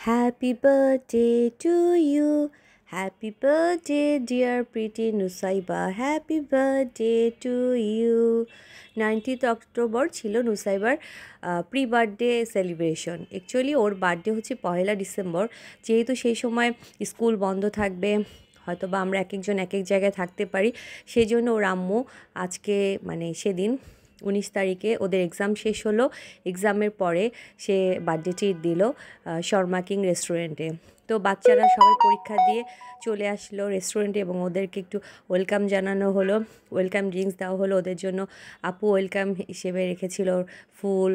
Happy birthday to you. Happy birthday, dear pretty Nusaiba. Happy birthday to you. 19th October ছিল নুসাইবার pre birthday celebration. Actually ওর birthday হচ্ছে 1 December. যেহেতু সেই সময় school বন্ধ থাকবে, হয়তো বা আমরা এক একজন এক এক জায়গায় থাকতে পারি, সেই জন্য ওর আম্মু আজকে মানে সেদিন 19 তারিখে ওদের এক্সাম শেষ হলো। এক্সামের পরে সে বার্থডে ট্রিট দিল শর্মা কিং রেস্টুরেন্টে। তো বাচ্চারা সবাই পরীক্ষা দিয়ে চলে আসলো রেস্টুরেন্টে এবং ওদেরকে একটু ওয়েলকাম জানানো হলো, ওয়েলকাম ড্রিঙ্কস দেওয়া হলো ওদের জন্য। আপু ওয়েলকাম হিসেবে রেখেছিল ফুল,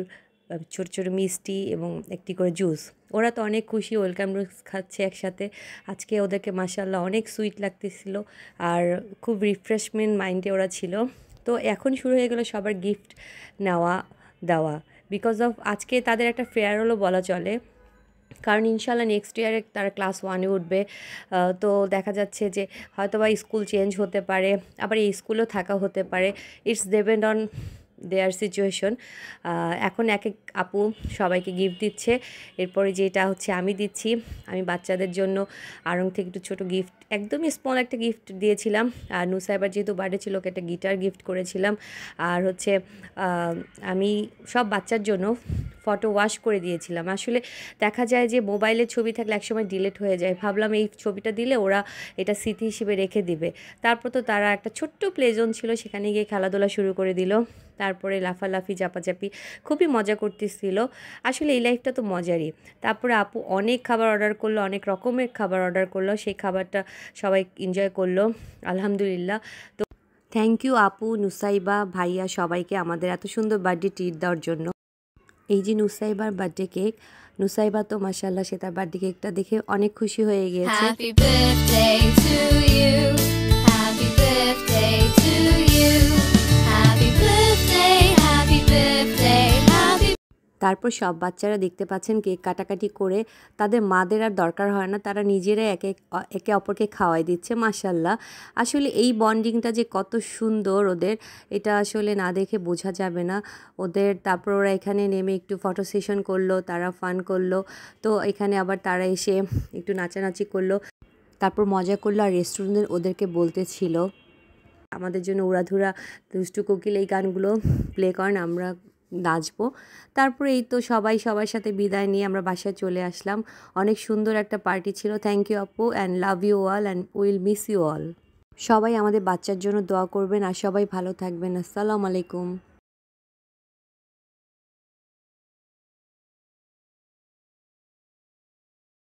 ছোট ছোট মিষ্টি এবং একটি করে জুস। ওরা তো অনেক খুশি, ওয়েলকাম ড্রিঙ্কস খাচ্ছে একসাথে। আজকে ওদেরকে মাশাআল্লাহ অনেক সুইট লাগতেছিল আর খুব রিফ্রেশমেন্ট মাইন্ডে ওরা ছিল। তো এখন শুরু হয়ে গেলো সবার গিফট নেওয়া দেওয়া, বিকজ অফ আজকে তাদের একটা ফেয়ারওয়েলও বলা চলে, কারণ ইনশাল্লাহ নেক্সট ইয়ারে তারা ক্লাস 1-এ উঠবে। তো দেখা যাচ্ছে যে হয়তো বা স্কুল চেঞ্জ হতে পারে, আবার এই স্কুলেও থাকা হতে পারে। It's depend on their situation. এখন এক এক আপু সবাইকে গিফট দিচ্ছে। এরপরে যেটা হচ্ছে আমি দিচ্ছি, আমি বাচ্চাদের জন্য আড়ং থেকে একটু ছোটো গিফট, একদমই স্মল একটা গিফট দিয়েছিলাম। আর নুসাইবার যেহেতু বার্থডে ছিল, ওকে একটা গিটার গিফট করেছিলাম। আর হচ্ছে আমি সব বাচ্চার জন্য ফটো ওয়াশ করে দিয়েছিলাম। আসলে দেখা যায় যে মোবাইলে ছবি থাকলে একসময় ডিলিট হয়ে যায়, ভাবলাম এই ছবিটা দিলে ওরা এটা স্মৃতি হিসেবে রেখে দিবে। তারপর তো তারা একটা ছোট্ট প্লে জোন ছিল, সেখানে গিয়ে খেলাধুলা শুরু করে দিল। তারপরে লাফালাফি চাপাচাপি খুবই মজা করতেছিল। আসলে এই লাইফটা তো মজারই। তারপরে আপু অনেক খাবার অর্ডার করলো, অনেক রকমের খাবার অর্ডার করলো, সেই খাবারটা সবাই এনজয় করলো আলহামদুলিল্লাহ। তো থ্যাংক ইউ আপু, নুসাইবা, ভাইয়া সবাইকে আমাদের এত সুন্দর বার্থডে ট্রিট দেওয়ার জন্য। এই যে নুসাইবার বার্থডে কেক, নুসাইবা তো মাশাআল্লাহ সে তার বার্থডে কেকটা দেখে অনেক খুশি হয়ে গিয়েছে। Happy birthday to you. Happy birthday to you. Happy birthday, happy birthday, happy। তারপর সব বাচ্চারা দেখতে পাচ্ছেন কেক কাটাকাটি করে তাদের মাদের আর দরকার হয় না, তারা নিজেরাই একে অপরকে খাওয়াই দিচ্ছে মাশাআল্লাহ। আসলে এই বন্ডিংটা যে কত সুন্দর ওদের, এটা আসলে না দেখে বোঝা যাবে না ওদের। তারপর ওরা এখানে নেমে একটু ফটো সেশন করলো, তারা ফান করলো। তো এখানে আবার তারা এসে একটু নাচানাচি করলো, তারপর মজা করলো। আর রেস্টুরেন্টের ওদেরকে বলতেছিল আমাদের জন্য উড়াধুরা দুষ্টু কোকিল এই গানগুলো প্লে করেন, আমরা নাচবো। তারপরে এই তো সবাই সবার সাথে বিদায় নিয়ে আমরা বাসায় চলে আসলাম। অনেক সুন্দর একটা পার্টি ছিল। থ্যাংক ইউ আপু and love you all and will miss you all. সবাই আমাদের বাচ্চার জন্য দোয়া করবেন আর সবাই ভালো থাকবেন। আসসালামু আলাইকুম।